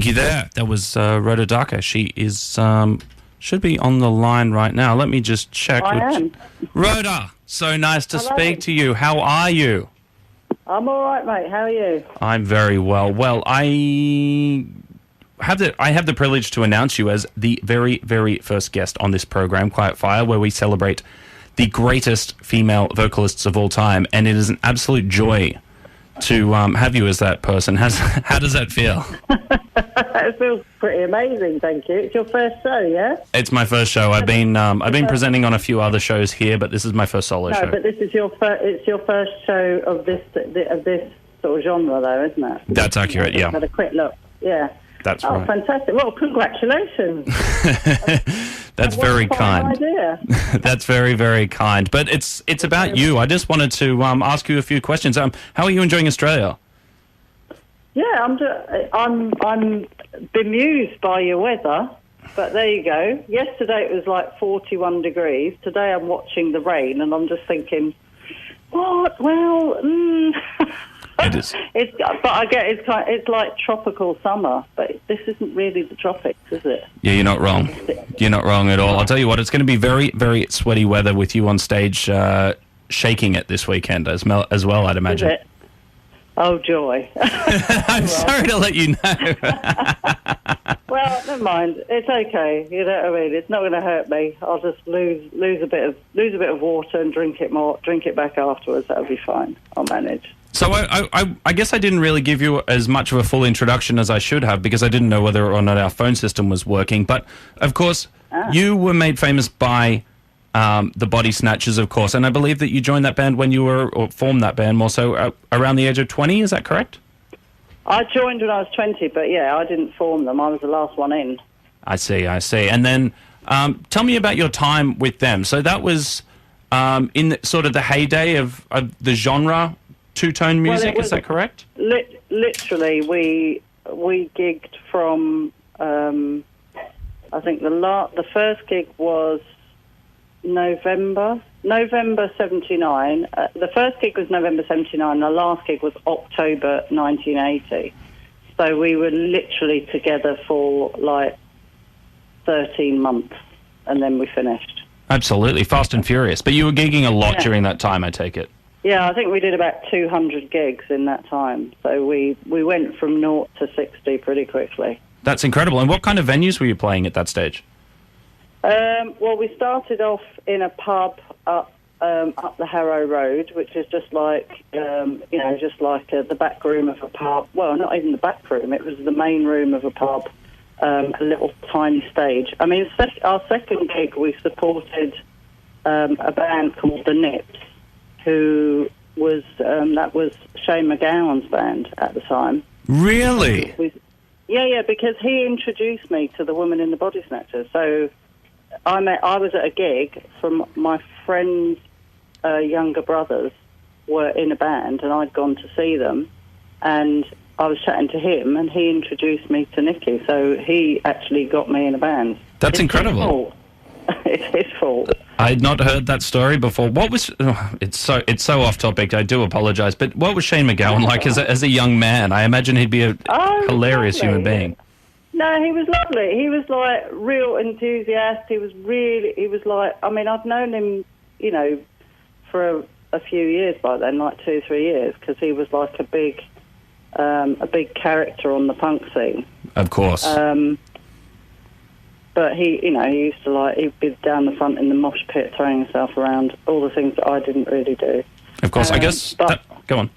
Thank you there. That was Rhoda Dakar. She is should be on the line right now. Let me just check. I am. Rhoda, so nice to Hello. speak to you. How are you? I'm all right, mate. How are you? I'm very well. Well, I have the privilege to announce you as the very, very first guest on this program, Quiet Fire, where we celebrate the greatest female vocalists of all time, and it is an absolute joy to have you as that person. How does that feel? It feels pretty amazing, thank you. It's your first show, yeah? It's my first show. I've been presenting on a few other shows here, but this is my first solo show. No, but this is it's your first show of this sort of genre, though, isn't it? That's accurate, yeah. Had a quick look, yeah. That's right. Oh, fantastic. Well, congratulations. That's very kind. Idea. That's very, very kind. But it's about you. I just wanted to ask you a few questions. How are you enjoying Australia? Yeah, I'm bemused by your weather, but there you go. Yesterday it was like 41 degrees. Today I'm watching the rain, and I'm just thinking, what? Well, It is. But I get it's like tropical summer, but this isn't really the tropics, is it? Yeah, you're not wrong. You're not wrong at all. I'll tell you what, it's going to be very, very sweaty weather with you on stage shaking it this weekend as well, I'd imagine. Is it? Oh, joy. I'm sorry to let you know. Well, never mind. It's okay. You know what I mean? It's not going to hurt me. I'll just lose a bit of water and drink it back afterwards. That'll be fine. I'll manage. So I guess I didn't really give you as much of a full introduction as I should have, because I didn't know whether or not our phone system was working. But, of course, you were made famous by the Body Snatchers, of course, and I believe that you joined that band when you were, or formed that band more so around the age of 20, is that correct? I joined when I was 20, but yeah, I didn't form them. I was the last one in. I see. And then tell me about your time with them. So that was in sort of the heyday of the genre, two-tone music, is that correct? Literally, we gigged from, I think the first gig was November 79. The first gig was November 79. The last gig was October 1980. So we were literally together for like 13 months, and then we finished. Absolutely, fast and furious. But you were gigging a lot during that time, I take it. Yeah, I think we did about 200 gigs in that time. So we went from 0 to 60 pretty quickly. That's incredible. And what kind of venues were you playing at that stage? Well, we started off in a pub up the Harrow Road, which is just like, just like the back room of a pub. Well, not even the back room. It was the main room of a pub, a little tiny stage. I mean, our second gig, we supported a band called The Nips, who was, that was Shane McGowan's band at the time. Really? Yeah, because he introduced me to the Woman in the Body Snatchers. So I was at a gig from my friend's younger brothers were in a band, and I'd gone to see them, and I was chatting to him, and he introduced me to Nicky, so he actually got me in a band. That's incredible. It's his fault. I had not heard that story before. What was... it's so off topic, I do apologise, but what was Shane McGowan like as a young man? I imagine he'd be a hilarious human being. No, he was lovely. He was like real enthusiast. He was like, I mean, I've known him, for a few years by then, like 2 or 3 years, because he was like a big character on the punk scene. Of course. But he used to he'd be down the front in the mosh pit throwing himself around, all the things that I didn't really do. Of course, I guess. Go on.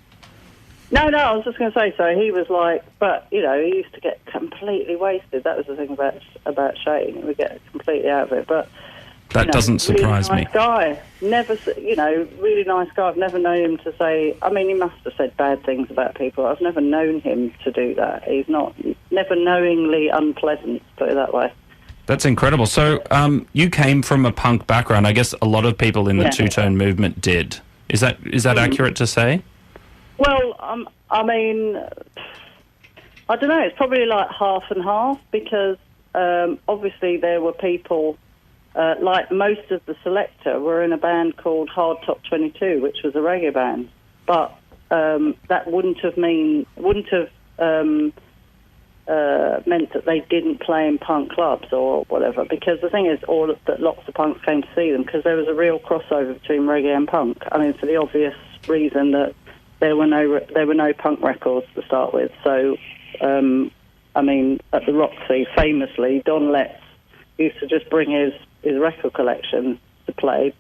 No, I was just going to say, so he was like, but, he used to get completely wasted. That was the thing about Shane. He would get completely out of it. But that doesn't surprise me. Really nice guy. Never, really nice guy. I've never known him to say, I mean, he must have said bad things about people. I've never known him to do that. He's never knowingly unpleasant, put it that way. That's incredible. So you came from a punk background. I guess a lot of people in the two-tone movement did. Is that accurate to say? Well, I mean, I don't know. It's probably like half and half, because obviously there were people, like most of the Selector were in a band called Hard Top 22, which was a reggae band. But that wouldn't have meant that they didn't play in punk clubs or whatever. Because the thing is, that lots of punks came to see them because there was a real crossover between reggae and punk. I mean, for the obvious reason that there were no punk records to start with. So, I mean, at the Roxy, famously, Don Letts used to just bring his record collection to play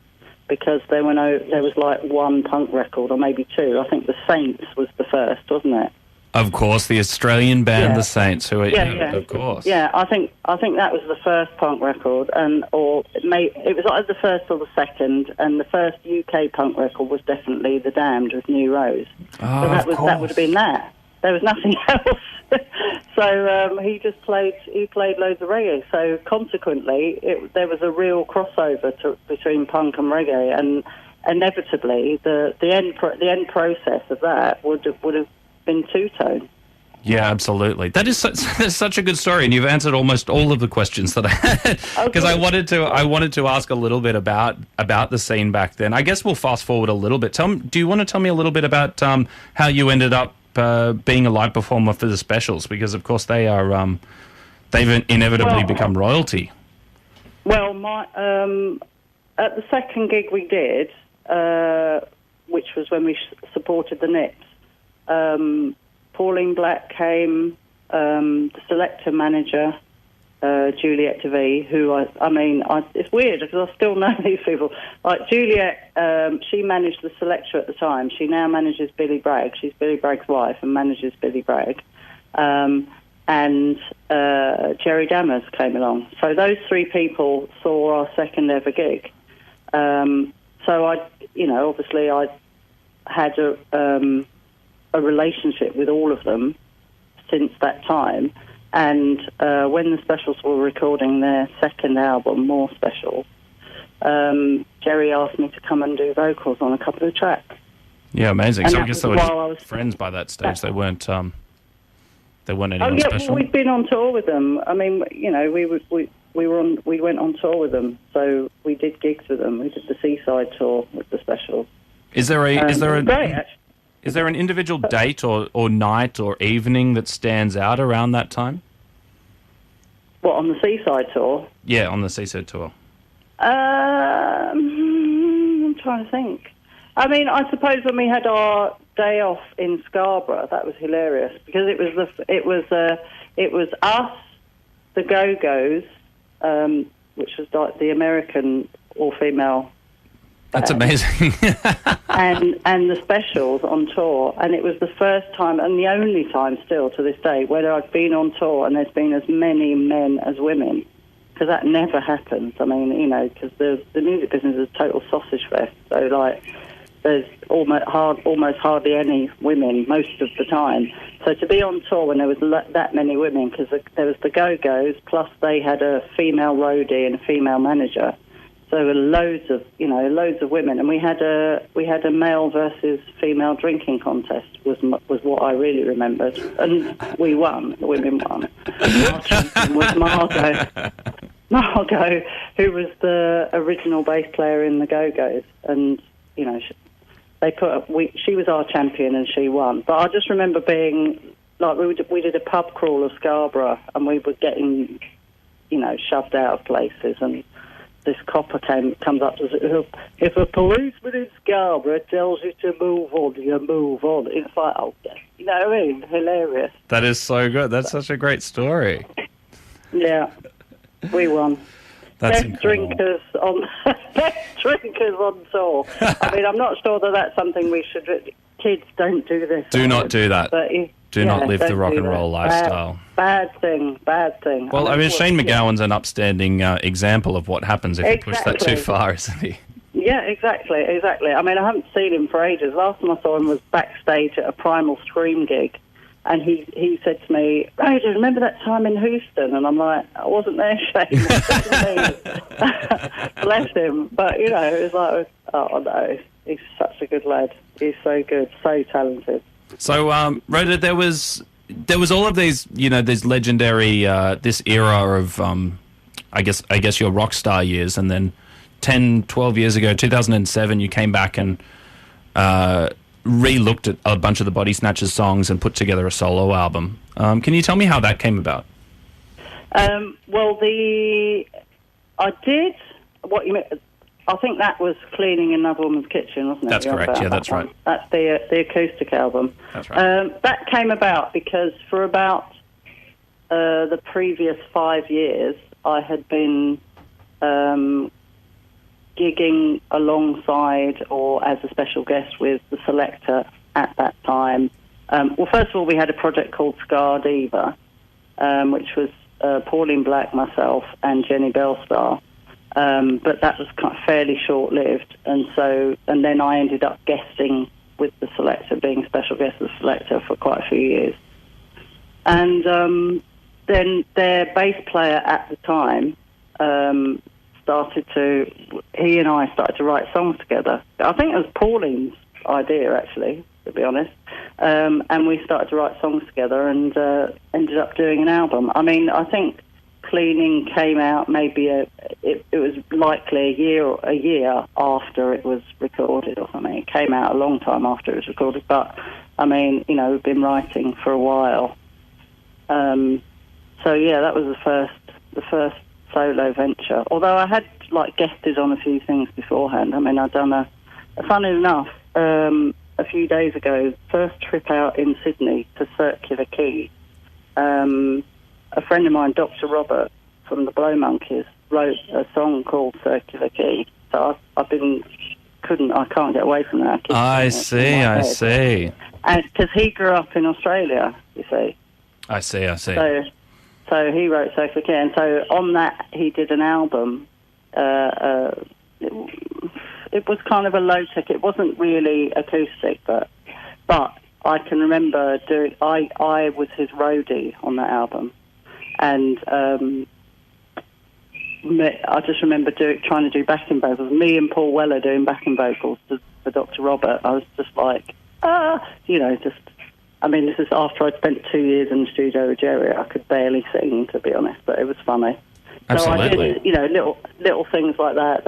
because there was like one punk record or maybe two. I think the Saints was the first, wasn't it? Of course, the Australian band, the Saints, who of course. Yeah, I think that was the first punk record, it was either the first or the second, and the first UK punk record was definitely The Damned with New Rose. Oh, so that would have been that. There was nothing else. So he played loads of reggae. So consequently, there was a real crossover between punk and reggae, and inevitably the end process of that would have been two-tone. Yeah, absolutely. That's such a good story, and you've answered almost all of the questions that I had because I wanted to ask a little bit about the scene back then. I guess we'll fast forward a little bit. Do you want to tell me a little bit about how you ended up being a live performer for the Specials? Because of course they've inevitably become royalty. Well, at the second gig we did, which was when we supported the Nips. Pauline Black came, the selector manager, Juliet DeVee, who it's weird because I still know these people. Like Juliet, she managed the selector at the time. She now manages Billy Bragg. She's Billy Bragg's wife and manages Billy Bragg. And Jerry Dammers came along. So those three people saw our second ever gig. So obviously I had a relationship with all of them since that time, and when the Specials were recording their second album, More Special, Jerry asked me to come and do vocals on a couple of tracks. Yeah, amazing. And so I guess they were just friends by that stage. They weren't anyone special. Well, we'd been on tour with them. I mean, we went on tour with them, so we did gigs with them. We did the Seaside tour with the Specials. Is there great, actually. Is there an individual date or night or evening that stands out around that time? What, on the Seaside tour? Yeah, on the Seaside tour. I'm trying to think. I mean, I suppose when we had our day off in Scarborough, that was hilarious because it was us, the Go-Go's, which was like the American all-female. That's amazing. and the Specials on tour, and it was the first time and the only time still to this day where I've been on tour and there's been as many men as women, because that never happens. I mean, because the music business is a total sausage fest, so like there's almost hardly any women most of the time. So to be on tour when there was that many women, because there was the Go-Go's, plus they had a female roadie and a female manager. So there were loads of women, and we had a male versus female drinking contest was what I really remembered, and we won. The women won. Our champion was Margot, who was the original bass player in the Go-Go's, and she was our champion and she won. But I just remember being like we did a pub crawl of Scarborough, and we were getting shoved out of places, and this copper comes up to say, if a policeman in Scarborough tells you to move on, you move on. It's like, oh, yeah. You know what I mean? Hilarious. That is so good. That's such a great story. Yeah, we won. That's best drinkers on tour. I mean, I'm not sure that's something we should. Kids, don't do this. Do not do that. But do not live the rock and roll lifestyle. Bad thing. Well, I mean, Shane MacGowan's an upstanding example of what happens if you push that too far, isn't he? Yeah, exactly. I mean, I haven't seen him for ages. Last time I saw him was backstage at a Primal Scream gig, and he said to me, "Rhoda, remember that time in Houston?" And I'm like, "I wasn't there, Shane." Bless him. But, it was like, oh, no, he's such a good lad. He's so good, so talented. So, Rhoda, there was all of these, these legendary, this era of, I guess your rock star years, and then 10, 12 years ago, 2007, you came back and re-looked at a bunch of the Body Snatchers songs and put together a solo album. Can you tell me how that came about? Well, I did what you meant. I think that was Cleaning in Another Woman's Kitchen, wasn't it? That's correct. Yeah, that's right. That's the acoustic album. That's right. That came about because for about the previous 5 years, I had been gigging alongside or as a special guest with the Selector at that time. Well, first of all, we had a project called Scar Diva, which was Pauline Black, myself, and Jenny Bellstar. But that was kind of fairly short-lived, and then I ended up guesting with the Selector, being special guest of the Selector for quite a few years. And then their bass player at the time he and I started to write songs together. I think it was Pauline's idea, actually, to be honest. And we started to write songs together and ended up doing an album. I mean, I think Cleaning came out maybe it was likely a year after it was recorded or something. It came out a long time after it was recorded, but I mean, you know, we've been writing for a while. So yeah, that was the first solo venture. Although I had like guested on a few things beforehand. I mean, I'd done funny enough, a few days ago, first trip out in Sydney to Circular Quay. A friend of mine, Dr. Robert from the Blow Monkeys, wrote a song called Circular Quay. So I can't get away from that. I see. And because he grew up in Australia, you see. I see. So he wrote Circular Quay, and so on that he did an album. It was kind of a low-tech. It wasn't really acoustic, but I can remember I was his roadie on that album. And I just remember trying to do backing vocals. Me and Paul Weller doing backing vocals for Dr. Robert. I was just like, I mean, this is after I'd spent 2 years in the studio with Jerry. I could barely sing, to be honest, but it was funny. Absolutely. So I did, little things like that.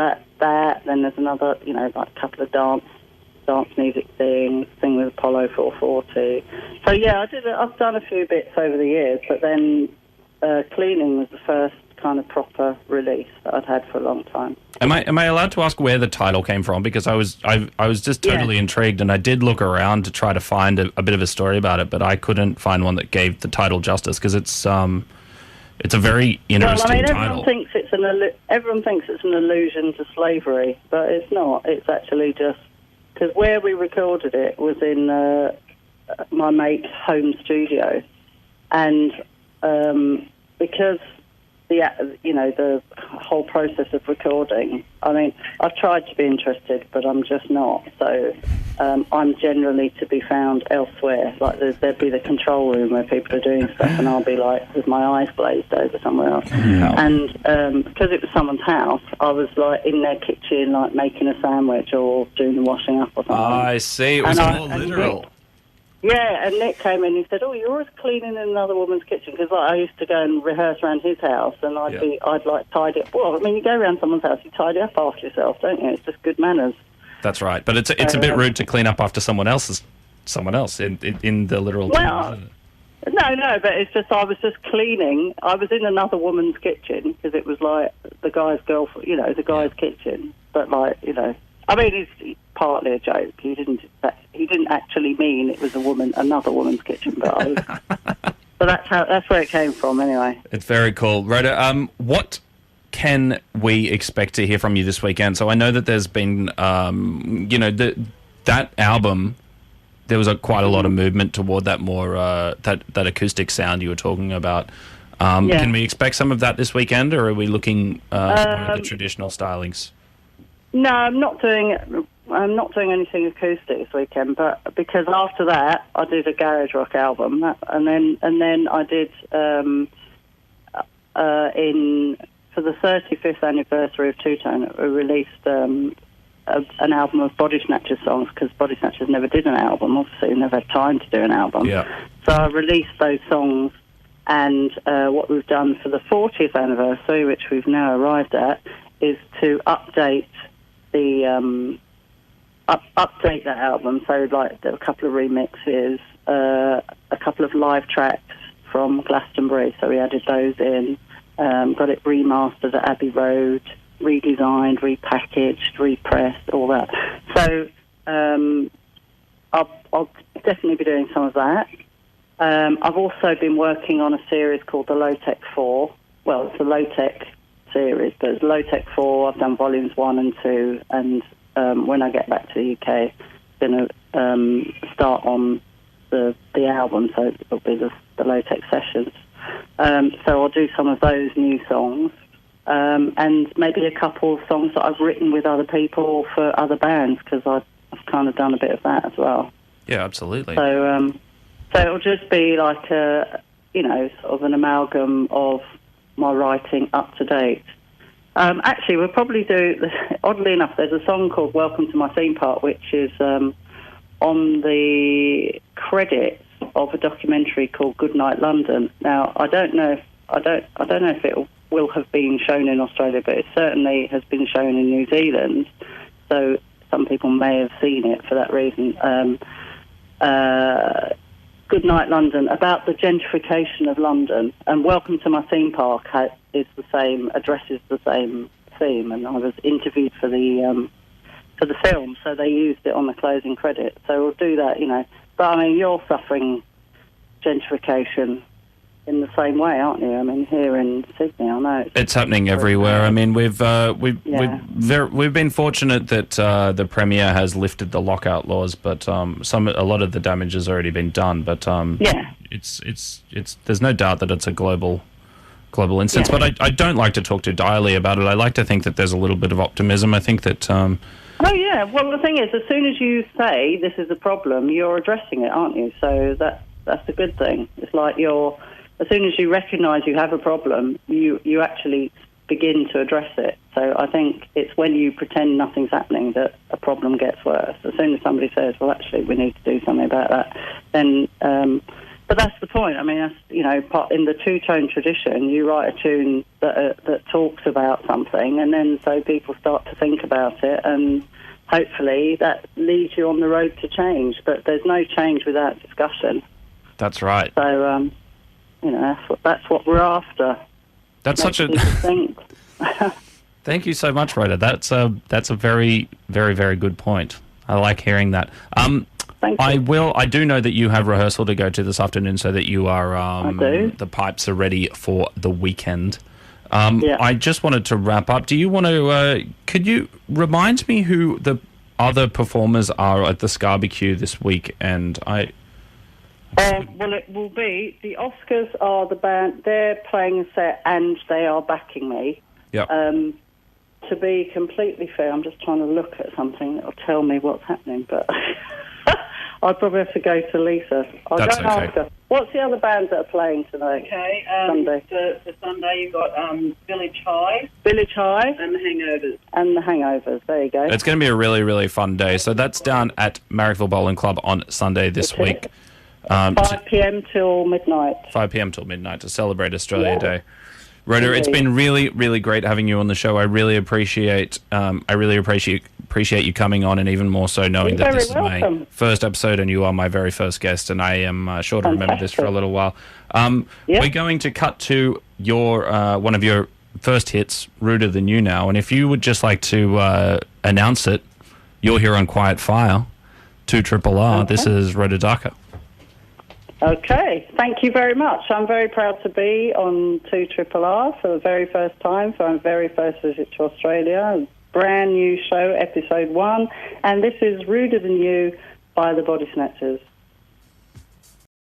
Then there's another, like a couple of dance music thing with Apollo 440. So yeah, I've done a few bits over the years, but then Cleaning was the first kind of proper release that I'd had for a long time. Am I allowed to ask where the title came from? Because I was just totally intrigued, and I did look around to try to find a bit of a story about it, but I couldn't find one that gave the title justice, because it's a very interesting title. Everyone thinks it's an allusion to slavery, but it's not. It's actually just because where we recorded it was in my mate's home studio, and because the whole process of recording, I mean, I've tried to be interested, but I'm just not. So I'm generally to be found elsewhere. Like there'd be the control room where people are doing stuff, and I'll be like with my eyes glazed over somewhere else. Yeah. And because it was someone's house, I was like in their kitchen, like making a sandwich or doing the washing up or something. I see. It was more literal. Yeah, and Nick came in and he said, "Oh, you're always cleaning in another woman's kitchen," because I used to go and rehearse around his house, and I'd like tidy up. Well, I mean, you go around someone's house, you tidy up after yourself, don't you? It's just good manners. That's right, but it's a bit rude to clean up after someone else in the literal. Well, no, but it's just I was just cleaning. I was in another woman's kitchen because it was like the guy's girlfriend, the guy's kitchen, but I mean, it's partly a joke. He didn't actually mean it was another woman's kitchen, but that's where it came from, anyway. It's very cool, Rhoda. What can we expect to hear from you this weekend? So I know that there's been, that album. There was quite a lot of movement toward that more that acoustic sound you were talking about. Can we expect some of that this weekend, or are we looking for more of the traditional stylings? No, I'm not doing anything acoustic this weekend, but because after that I did a garage rock album, and then I did for the 35th anniversary of Two Tone, we released an album of Body Snatchers songs, because Body Snatchers never did an album. Obviously, never had time to do an album. Yeah. So I released those songs, and what we've done for the 40th anniversary, which we've now arrived at, is to update update that album. So like there were a couple of remixes, a couple of live tracks, from Glastonbury, so we added those in, got it remastered at Abbey Road, redesigned, repackaged, repressed, all that. So I'll definitely be doing some of that. I've also been working on a series called the Low Tech 4. Well, it's a Low Tech series, but it's Low Tech 4. I've done volumes 1 and 2, and when I get back to the UK, I'm going to start on the album, so it'll be the Low Tech Sessions. So I'll do some of those new songs, and maybe a couple of songs that I've written with other people for other bands, because I've kind of done a bit of that as well. Yeah, absolutely. So it'll just be like a, sort of an amalgam of my writing up to date. Actually, we'll probably do, oddly enough, there's a song called Welcome to My Theme Park, which is on the credits of a documentary called Goodnight London. Now, I don't know if it will have been shown in Australia, but it certainly has been shown in New Zealand. So some people may have seen it for that reason. Goodnight London, about the gentrification of London, and Welcome to My Theme Park addresses the same theme, and I was interviewed for the film, so they used it on the closing credits. So we'll do that, But I mean, you're suffering gentrification in the same way, aren't you? I mean, here in Sydney, I know it's happening everywhere. I mean, we've been fortunate that the Premier has lifted the lockout laws, but a lot of the damage has already been done. But it's there's no doubt that it's a global instance. Yeah. But I don't like to talk too direly about it. I like to think that there's a little bit of optimism. I think that. Oh yeah. Well, the thing is, as soon as you say this is a problem, you're addressing it, aren't you? So that's a good thing. It's like as soon as you recognise you have a problem, you actually begin to address it. So I think it's when you pretend nothing's happening that a problem gets worse. As soon as somebody says, well, actually, we need to do something about that, then... but that's the point. I mean, in the two-tone tradition, you write a tune that talks about something, and then so people start to think about it, and hopefully that leads you on the road to change. But there's no change without discussion. That's right. So... that's what we're after. That's such a... Thank you so much, Rhoda. That's a very, very, very good point. I like hearing that. Thank you. I do know that you have rehearsal to go to this afternoon, so that you are... I do. The pipes are ready for the weekend. Yeah. I just wanted to wrap up. Do you want to... could you remind me who the other performers are at the Scarbecue this week? And well, it will be... The Oscars are the band. They're playing a set and they are backing me. Yep. To be completely fair, I'm just trying to look at something that will tell me what's happening, but I'd probably have to go to Lisa. I'll That's go and okay. ask her. What's the other bands that are playing tonight? Okay, Sunday. for Sunday you've got Village High Village High and The Hangovers. and the Hangovers. There you go. it's going to be a really, really fun day. So that's down at Marrickville Bowling Club on Sunday this week. 5 p.m. till midnight. 5 p.m. till midnight to celebrate Australia Yeah. Day. Rhoda, it's been really, really great having you on the show. I really appreciate you coming on, and even more so knowing You're that this very is my welcome. first episode and you are my very first guest, and I am sure to remember this for a little while. Yep. We're going to cut to your one of your first hits, Rooter Than You now, and if you would just like to announce it, you're here on Quiet Fire, 2RRR. Okay. This is Rhoda Dakar. Okay, thank you very much. I'm very proud to be on 2RRR for the very first time, for my very first visit to Australia. Brand new show, episode 1, and this is Ruder Than You by the Body Snatchers.